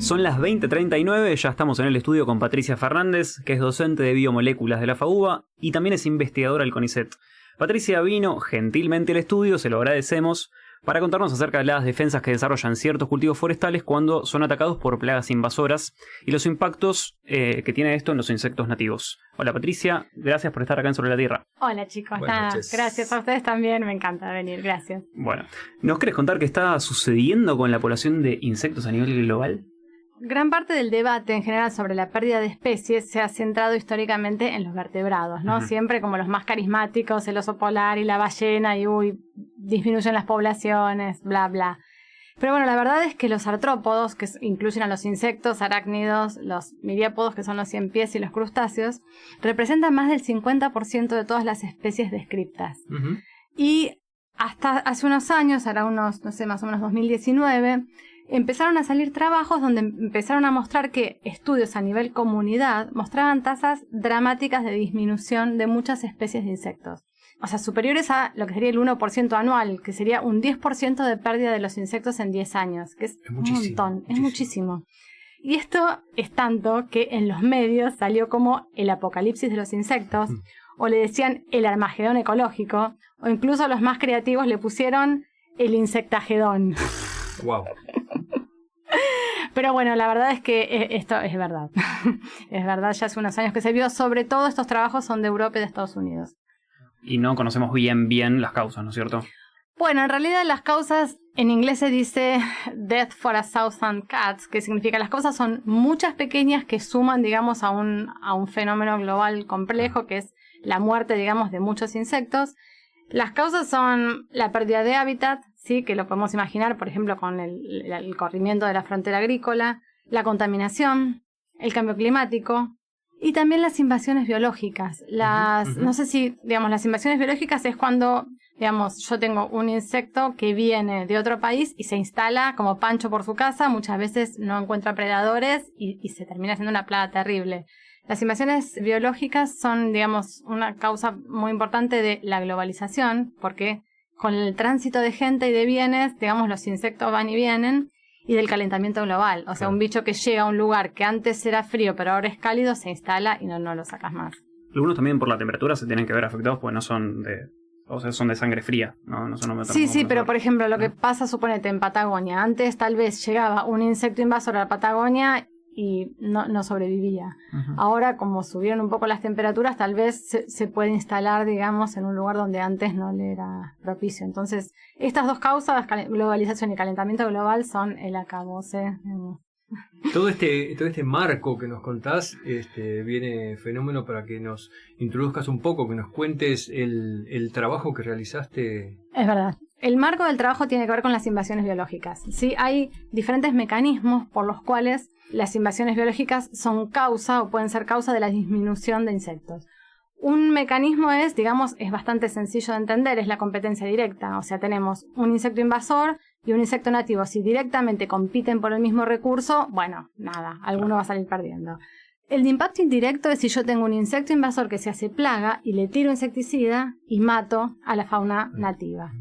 Son las 20:39, ya estamos en el estudio con Patricia Fernández, que es docente de biomoléculas de la FAUBA y también es investigadora del CONICET. Patricia vino gentilmente al estudio, se lo agradecemos, para contarnos acerca de las defensas que desarrollan ciertos cultivos forestales cuando son atacados por plagas invasoras y los impactos que tiene esto en los insectos nativos. Hola Patricia, gracias por estar acá en Sobre la Tierra. Hola chicos, gracias a ustedes también, me encanta venir, gracias. Bueno, ¿nos querés contar qué está sucediendo con la población de insectos a nivel global? Gran parte del debate en general sobre la pérdida de especies se ha centrado históricamente en los vertebrados, ¿no? Siempre como los más carismáticos, el oso polar y la ballena, y disminuyen las poblaciones, bla, bla. Pero bueno, la verdad es que los artrópodos, que incluyen a los insectos, arácnidos, los miriápodos, que son los 100 pies, y los crustáceos, representan más del 50% de todas las especies descriptas. Y hasta hace unos años, ahora unos, no sé, más o menos 2019... empezaron a salir trabajos donde empezaron a mostrar que estudios a nivel comunidad mostraban tasas dramáticas de disminución de muchas especies de insectos. O sea, superiores a lo que sería el 1% anual, que sería un 10% de pérdida de los insectos en 10 años, que es un montón, es muchísimo. Y esto es tanto que en los medios salió como el apocalipsis de los insectos, o le decían el Armagedón ecológico, o incluso los más creativos le pusieron el insectagedón. Wow. Pero bueno, la verdad es que esto es verdad. Es verdad, ya hace unos años que se vio. Sobre todo estos trabajos son de Europa y de Estados Unidos. Y no conocemos bien las causas, ¿no es cierto? Bueno, en realidad las causas, en inglés se dice death for a thousand cats, que significa las causas son muchas pequeñas que suman, digamos, a un fenómeno global complejo, que es la muerte, digamos, de muchos insectos. Las causas son la pérdida de hábitat, sí, que lo podemos imaginar, por ejemplo, con el corrimiento de la frontera agrícola, la contaminación, el cambio climático y también las invasiones biológicas. No sé si, digamos, las invasiones biológicas es cuando, digamos, yo tengo un insecto que viene de otro país y se instala como pancho por su casa, muchas veces no encuentra predadores y se termina siendo una plaga terrible. Las invasiones biológicas son, digamos, una causa muy importante de la globalización, porque con el tránsito de gente y de bienes, digamos, los insectos van y vienen, y del calentamiento global. O sea, un bicho que llega a un lugar que antes era frío, pero ahora es cálido, se instala y no lo sacas más. Algunos también por la temperatura se tienen que ver afectados, porque no son son de sangre fría, no son Sí, pero por ejemplo, lo que pasa, suponete, en Patagonia. Antes tal vez llegaba un insecto invasor a la Patagonia y no sobrevivía. Ahora, como subieron un poco las temperaturas, tal vez se puede instalar, digamos, en un lugar donde antes no le era propicio. Entonces, estas dos causas, globalización y calentamiento global, son el acabose. Todo este marco que nos contás viene fenómeno para que nos introduzcas un poco, que nos cuentes el trabajo que realizaste. Es verdad. El marco del trabajo tiene que ver con las invasiones biológicas. ¿Sí? Hay diferentes mecanismos por los cuales las invasiones biológicas son causa o pueden ser causa de la disminución de insectos. Un mecanismo es bastante sencillo de entender, es la competencia directa. O sea, tenemos un insecto invasor y un insecto nativo. Si directamente compiten por el mismo recurso, bueno, nada, alguno va a salir perdiendo. El de impacto indirecto es si yo tengo un insecto invasor que se hace plaga y le tiro insecticida y mato a la fauna nativa.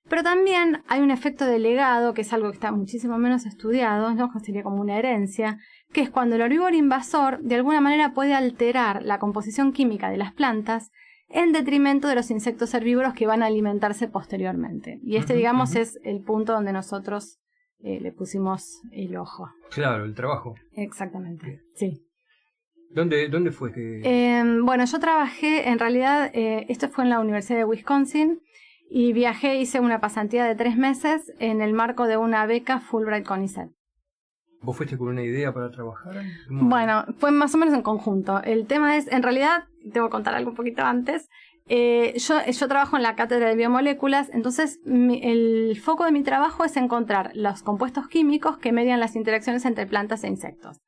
Pero también hay un efecto delegado, que es algo que está muchísimo menos estudiado, ¿no? Sería como una herencia, que es cuando el herbívoro invasor de alguna manera puede alterar la composición química de las plantas en detrimento de los insectos herbívoros que van a alimentarse posteriormente. Y digamos, es el punto donde nosotros le pusimos el ojo. Claro, el trabajo. Exactamente, sí. ¿Dónde fue que...? Bueno, yo trabajé, en realidad, esto fue en la Universidad de Wisconsin, y hice una pasantía de 3 meses en el marco de una beca Fulbright CONICET. ¿Vos fuiste con una idea para trabajar? Bueno, fue más o menos en conjunto. El tema es, en realidad, debo contar algo un poquito antes, yo trabajo en la cátedra de biomoléculas, entonces el foco de mi trabajo es encontrar los compuestos químicos que median las interacciones entre plantas e insectos.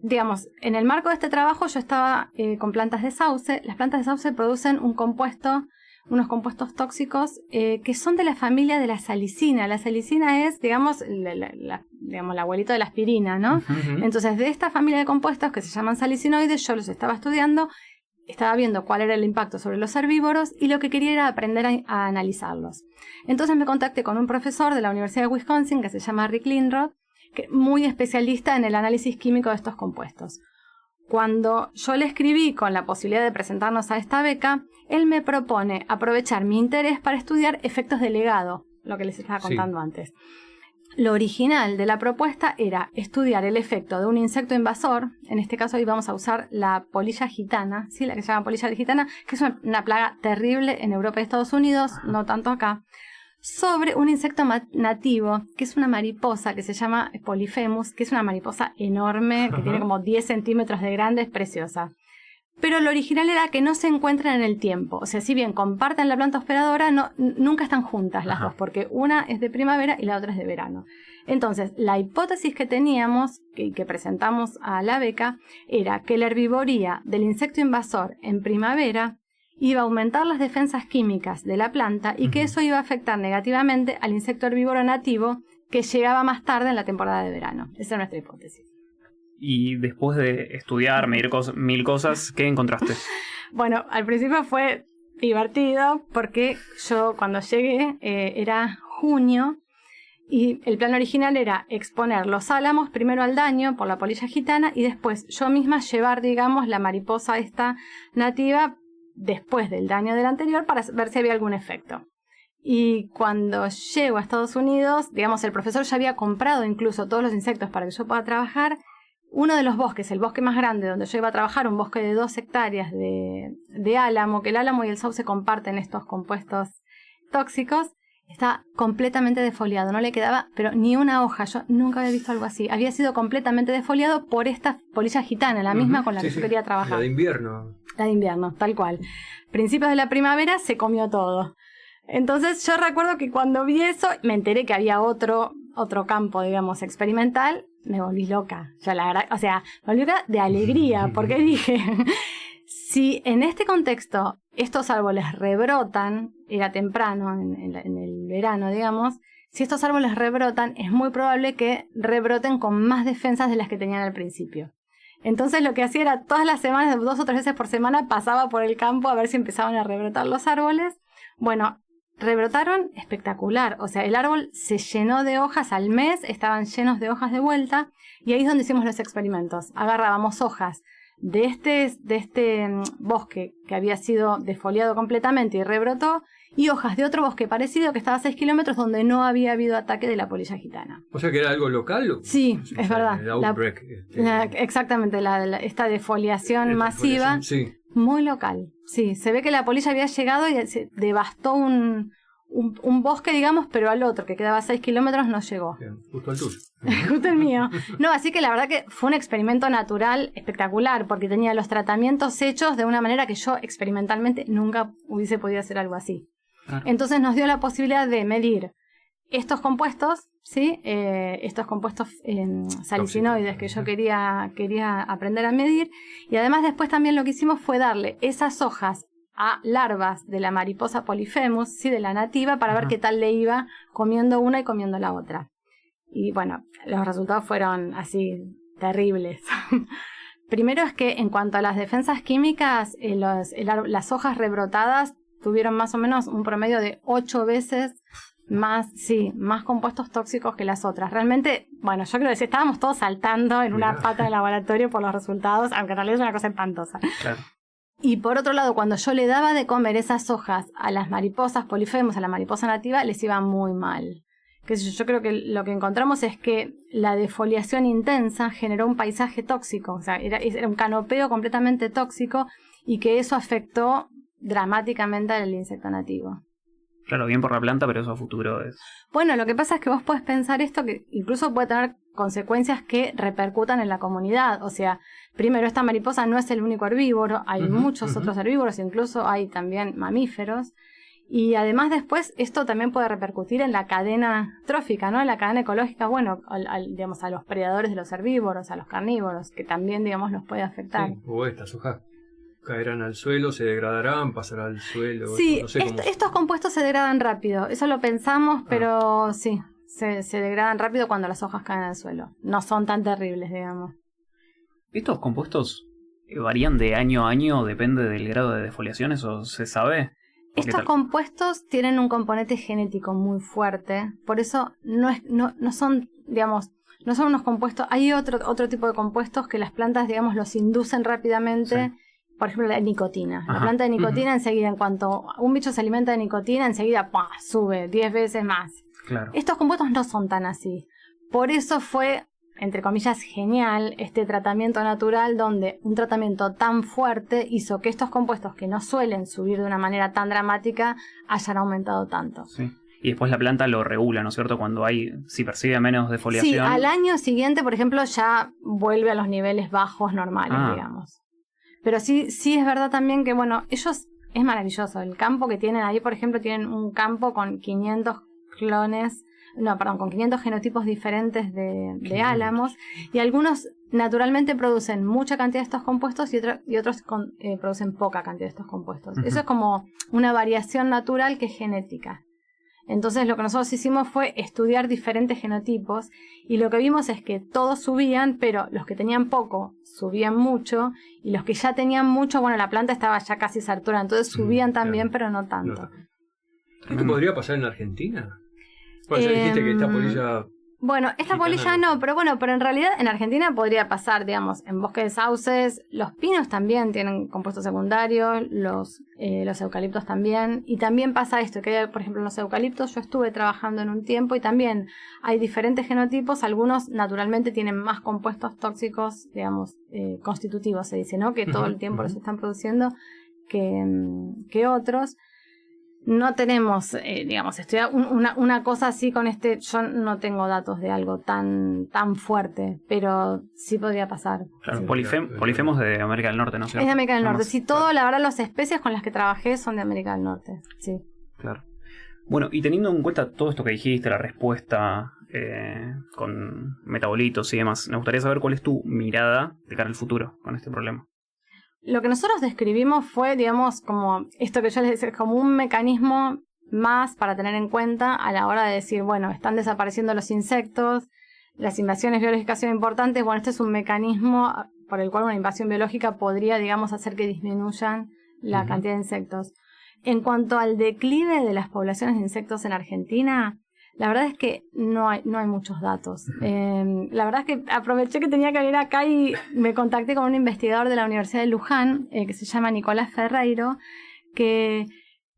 Digamos, en el marco de este trabajo yo estaba con plantas de sauce. Las plantas de sauce producen unos compuestos tóxicos que son de la familia de la salicina. La salicina es, digamos, el abuelito de la aspirina, ¿no? Entonces, de esta familia de compuestos que se llaman salicinoides, yo los estaba estudiando, estaba viendo cuál era el impacto sobre los herbívoros y lo que quería era aprender a analizarlos. Entonces me contacté con un profesor de la Universidad de Wisconsin que se llama Rick Lindroth, muy especialista en el análisis químico de estos compuestos. Cuando yo le escribí con la posibilidad de presentarnos a esta beca, él me propone aprovechar mi interés para estudiar efectos de legado, lo que les estaba contando antes. Lo original de la propuesta era estudiar el efecto de un insecto invasor, en este caso íbamos a usar la polilla gitana, ¿sí? La que se llama polilla gitana, que es una plaga terrible en Europa y Estados Unidos, no tanto acá, sobre un insecto nativo, que es una mariposa que se llama Polyphemus, que es una mariposa enorme, que tiene como 10 centímetros de grande, es preciosa. Pero lo original era que no se encuentran en el tiempo. O sea, si bien comparten la planta hospedadora, nunca están juntas las dos, porque una es de primavera y la otra es de verano. Entonces, la hipótesis que teníamos, que presentamos a la beca, era que la herbivoría del insecto invasor en primavera iba a aumentar las defensas químicas de la planta y que eso iba a afectar negativamente al insecto herbívoro nativo que llegaba más tarde en la temporada de verano. Esa es nuestra hipótesis. Y después de estudiar, medir mil cosas, ¿qué encontraste? Bueno, al principio fue divertido porque yo cuando llegué era junio y el plan original era exponer los álamos primero al daño por la polilla gitana y después yo misma llevar, digamos, la mariposa esta nativa después del daño del anterior para ver si había algún efecto. Y cuando llego a Estados Unidos, digamos, el profesor ya había comprado incluso todos los insectos para que yo pueda trabajar. Uno de los bosques, el bosque más grande donde yo iba a trabajar, un bosque de 2 hectáreas de álamo, que el álamo y el sauce comparten estos compuestos tóxicos, está completamente defoliado, no le quedaba pero ni una hoja. Yo nunca había visto algo así. Había sido completamente defoliado por esta polilla gitana, la misma con la que yo quería trabajar. La de invierno. La de invierno, tal cual. Principios de la primavera se comió todo. Entonces yo recuerdo que cuando vi eso, me enteré que había otro campo, digamos, experimental. Me volví loca. Yo me volví loca de alegría, porque dije, si en este contexto estos árboles rebrotan, era temprano, en el verano, digamos, si estos árboles rebrotan, es muy probable que rebroten con más defensas de las que tenían al principio. Entonces lo que hacía era todas las semanas, 2 o 3 veces por semana, pasaba por el campo a ver si empezaban a rebrotar los árboles. Bueno, rebrotaron espectacular, o sea, el árbol se llenó de hojas al mes, estaban llenos de hojas de vuelta, y ahí es donde hicimos los experimentos. Agarrábamos hojas de este bosque que había sido defoliado completamente y rebrotó, y hojas de otro bosque parecido que estaba a 6 kilómetros donde no había habido ataque de la polilla gitana. O sea que era algo local. Sí, es verdad. El outbreak. Exactamente, esta defoliación masiva. Sí. Muy local, sí. Se ve que la polilla había llegado y se devastó un bosque, digamos, pero al otro, que quedaba a 6 kilómetros, no llegó. Bien, justo al tuyo. Justo el mío. No, así que la verdad que fue un experimento natural espectacular, porque tenía los tratamientos hechos de una manera que yo experimentalmente nunca hubiese podido hacer algo así. Claro. Entonces nos dio la posibilidad de medir estos compuestos, ¿sí? Estos compuestos salicinoides que yo quería aprender a medir, y además después también lo que hicimos fue darle esas hojas a larvas de la mariposa Polyphemus, ¿sí? De la nativa, para ver qué tal le iba comiendo una y comiendo la otra. Y bueno, los resultados fueron así terribles. Primero es que en cuanto a las defensas químicas, las hojas rebrotadas tuvieron más o menos un promedio de 8 veces más compuestos tóxicos que las otras. Realmente, bueno, yo creo que estábamos todos saltando en una pata del laboratorio por los resultados, aunque en realidad es una cosa espantosa. Claro. Y por otro lado, cuando yo le daba de comer esas hojas a las mariposas Polyphemus, a la mariposa nativa, les iba muy mal. Yo creo que lo que encontramos es que la defoliación intensa generó un paisaje tóxico, o sea, era un canopeo completamente tóxico, y que eso afectó dramáticamente al insecto nativo. Claro, bien por la planta, pero eso a futuro es... Bueno, lo que pasa es que vos podés pensar esto, que incluso puede tener consecuencias que repercutan en la comunidad. O sea, primero, esta mariposa no es el único herbívoro, hay muchos otros herbívoros, incluso hay también mamíferos. Y además después esto también puede repercutir en la cadena trófica, ¿no? En la cadena ecológica, bueno, digamos, a los predadores de los herbívoros, a los carnívoros, que también, digamos, los puede afectar. Sí, o estas hojas caerán al suelo, se degradarán, pasará al suelo. Sí, no sé cómo... estos compuestos se degradan rápido, eso lo pensamos, pero sí, se degradan rápido cuando las hojas caen al suelo. No son tan terribles, digamos. ¿Estos compuestos varían de año a año, depende del grado de defoliación, eso se sabe? Estos compuestos tienen un componente genético muy fuerte, por eso no son, digamos, no son unos compuestos, hay otro tipo de compuestos que las plantas, digamos, los inducen rápidamente. Sí. Por ejemplo, la nicotina. Ajá. La planta de nicotina enseguida, en cuanto un bicho se alimenta de nicotina, enseguida ¡pah!, sube 10 veces más. Claro. Estos compuestos no son tan así. Por eso fue, entre comillas, genial este tratamiento natural, donde un tratamiento tan fuerte hizo que estos compuestos que no suelen subir de una manera tan dramática hayan aumentado tanto. Sí. Y después la planta lo regula, ¿no es cierto? Cuando si percibe menos defoliación. Sí, al año siguiente, por ejemplo, ya vuelve a los niveles bajos normales, digamos. Pero sí es verdad también que, bueno, ellos, es maravilloso. El campo que tienen ahí, por ejemplo, tienen un campo con 500 con 500 genotipos diferentes de álamos, y algunos naturalmente producen mucha cantidad de estos compuestos y otros producen poca cantidad de estos compuestos. Eso es como una variación natural que es genética. Entonces lo que nosotros hicimos fue estudiar diferentes genotipos, y lo que vimos es que todos subían, pero los que tenían poco subían mucho, y los que ya tenían mucho, bueno, la planta estaba ya casi saturada, entonces subían también, pero no tanto. ¿Esto podría pasar en Argentina? Bueno, ya dijiste que esta polilla... Bueno, esta polilla no, pero en realidad en Argentina podría pasar, digamos, en bosques de sauces. Los pinos también tienen compuestos secundarios, los eucaliptos también, y también pasa esto, que por ejemplo en los eucaliptos yo estuve trabajando en un tiempo y también hay diferentes genotipos. Algunos naturalmente tienen más compuestos tóxicos, digamos, constitutivos se dice, ¿no? Que todo el tiempo los están produciendo que otros. No tenemos, digamos, estudiar una cosa así con yo no tengo datos de algo tan fuerte, pero sí podría pasar. Claro, sí. Polifemos de América del Norte, ¿no? Es de América del Norte, sí, todo, la verdad, las especies con las que trabajé son de América del Norte, sí. Claro. Bueno, y teniendo en cuenta todo esto que dijiste, la respuesta con metabolitos y demás, me gustaría saber cuál es tu mirada de cara al futuro con este problema. Lo que nosotros describimos fue, digamos, como esto que yo les decía, como un mecanismo más para tener en cuenta a la hora de decir, bueno, están desapareciendo los insectos, las invasiones biológicas son importantes, bueno, este es un mecanismo por el cual una invasión biológica podría, digamos, hacer que disminuyan la cantidad de insectos. En cuanto al declive de las poblaciones de insectos en Argentina, la verdad es que no hay muchos datos. La verdad es que aproveché que tenía que venir acá y me contacté con un investigador de la Universidad de Luján, que se llama Nicolás Ferreiro, que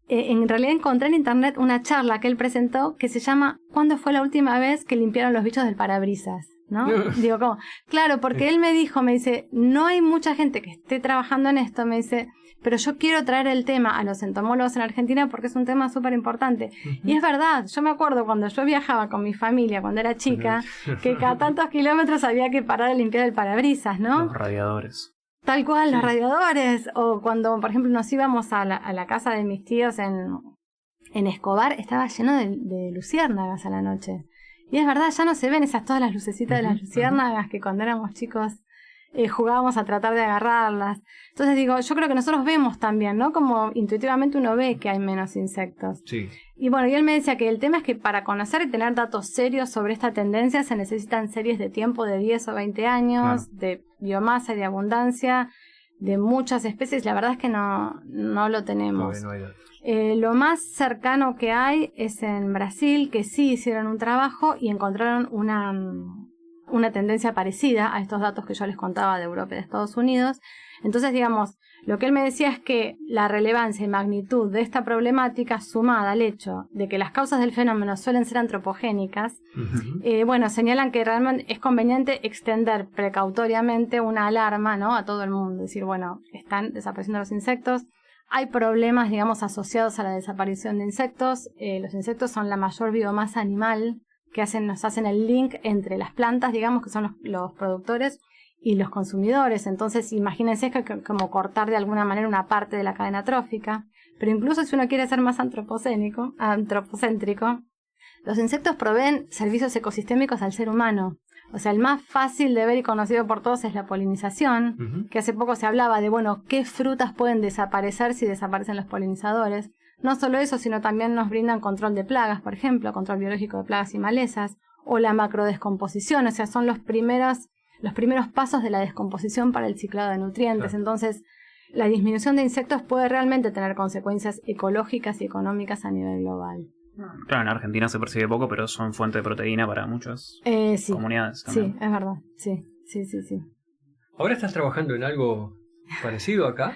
en realidad encontré en internet una charla que él presentó que se llama ¿Cuándo fue la última vez que limpiaron los bichos del parabrisas? ¿No? Digo, ¿cómo? Claro, porque él me dice, no hay mucha gente que esté trabajando en esto, me dice, pero yo quiero traer el tema a los entomólogos en Argentina porque es un tema súper importante. Y es verdad, yo me acuerdo cuando yo viajaba con mi familia, cuando era chica, que cada tantos kilómetros había que parar a limpiar el parabrisas, ¿no? Los radiadores. Tal cual, los radiadores. O cuando, por ejemplo, nos íbamos a la casa de mis tíos en Escobar, estaba lleno de luciérnagas a la noche. Y es verdad, ya no se ven todas las lucecitas de las luciérnagas que cuando éramos chicos jugábamos a tratar de agarrarlas. Entonces digo, yo creo que nosotros vemos también, ¿no? Como intuitivamente uno ve que hay menos insectos. Sí. Y bueno, y él me decía que el tema es que para conocer y tener datos serios sobre esta tendencia se necesitan series de tiempo de 10 o 20 años, de biomasa y de abundancia, de muchas especies. La verdad es que no lo tenemos. No hay datos. Lo más cercano que hay es en Brasil, que sí hicieron un trabajo y encontraron una tendencia parecida a estos datos que yo les contaba de Europa y de Estados Unidos. Entonces, digamos, lo que él me decía es que la relevancia y magnitud de esta problemática, sumada al hecho de que las causas del fenómeno suelen ser antropogénicas, bueno, señalan que realmente es conveniente extender precautoriamente una alarma, ¿no?, a todo el mundo. Decir, bueno, están desapareciendo los insectos. Hay problemas, digamos, asociados a la desaparición de insectos. Los insectos son la mayor biomasa animal que nos hacen el link entre las plantas, digamos, que son los productores, y los consumidores. Entonces, imagínense que como cortar de alguna manera una parte de la cadena trófica. Pero incluso si uno quiere ser más antropocéntrico, los insectos proveen servicios ecosistémicos al ser humano. O sea, el más fácil de ver y conocido por todos es la polinización, que hace poco se hablaba de, bueno, qué frutas pueden desaparecer si desaparecen los polinizadores. No solo eso, sino también nos brindan control de plagas, por ejemplo, control biológico de plagas y malezas, o la macrodescomposición, o sea, son los primeros pasos de la descomposición para el ciclado de nutrientes. Claro. Entonces, la disminución de insectos puede realmente tener consecuencias ecológicas y económicas a nivel global. Claro, en Argentina se percibe poco, pero son fuente de proteína para muchas Sí. comunidades también. Sí, es verdad. Sí. ¿Ahora estás trabajando en algo parecido acá?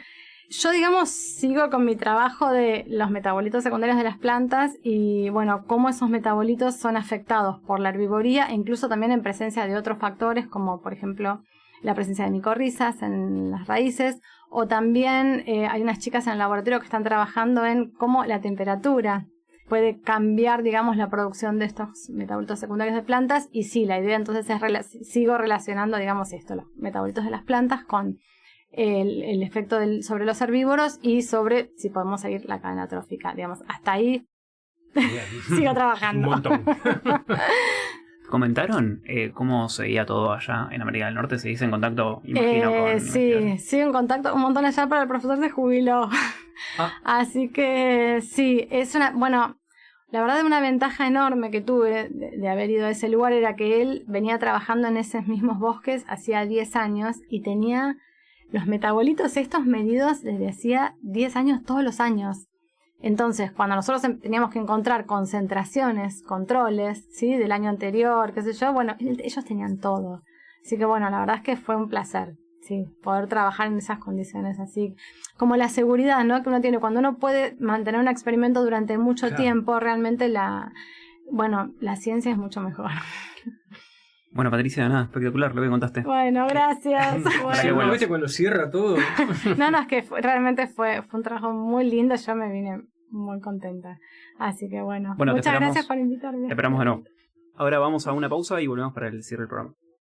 Yo, digamos, sigo con mi trabajo de los metabolitos secundarios de las plantas y, bueno, cómo esos metabolitos son afectados por la herbivoría e incluso también en presencia de otros factores, como por ejemplo la presencia de micorrizas en las raíces, o también hay unas chicas en el laboratorio que están trabajando en cómo la temperatura puede cambiar, digamos, la producción de estos metabolitos secundarios de plantas. Y sí, la idea entonces es sigo relacionando, digamos, los metabolitos de las plantas con el efecto sobre los herbívoros y sobre si podemos seguir la cadena trófica. Digamos, hasta ahí sigo trabajando. Un montón. ¿Comentaron cómo seguía todo allá en América del Norte? ¿Seguís en contacto, imagino, con Sí, sigo en contacto un montón allá, pero el profesor se jubiló. Así que sí, es bueno, la verdad una ventaja enorme que tuve de haber ido a ese lugar era que él venía trabajando en esos mismos bosques hacía 10 años y tenía los metabolitos estos medidos desde hacía 10 años, todos los años. Entonces, cuando nosotros teníamos que encontrar concentraciones, controles, ¿sí? Del año anterior, qué sé yo, bueno, ellos tenían todo. Así que bueno, la verdad es que fue un placer, sí, poder trabajar en esas condiciones así. Como la seguridad, ¿no? Que uno tiene cuando uno puede mantener un experimento durante mucho tiempo, realmente la ciencia es mucho mejor. Bueno, Patricia, nada, espectacular lo que contaste. Bueno, gracias. Bueno, ¿viste cuando cierra todo? No, es que realmente fue un trabajo muy lindo, yo me vine muy contenta. Así que bueno muchas gracias por invitarme. Te esperamos de nuevo. Ahora vamos a una pausa y volvemos para el cierre del programa.